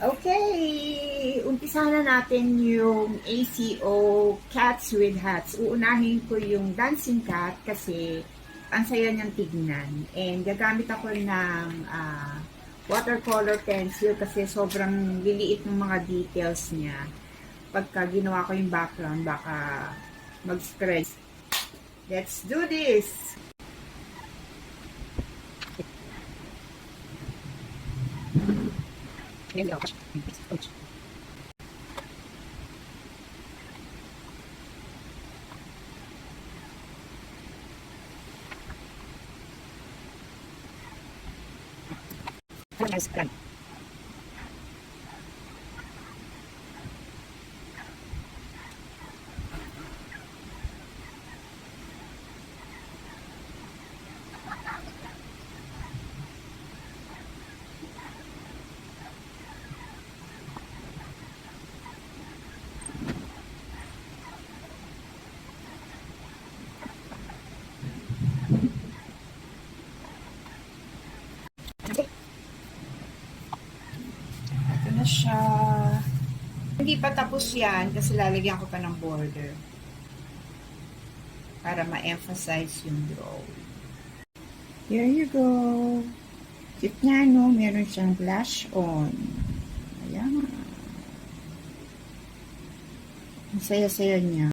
Okay, umpisa na natin yung ACO Cats with Hats. Uunahin ko yung Dancing Cat kasi ang saya niyang tignan. And gagamit ako ng watercolor pencil kasi sobrang liliit ng mga details niya. Pagka ginawa ko yung background, baka mag-stress. Let's do this! Ito na siya. Hindi pa tapos yan kasi lalagyan ko pa ng border para ma-emphasize yung drawing. Here you go. Cute nga, no? Meron siyang blush on. Ayan. Ang saya-saya niya.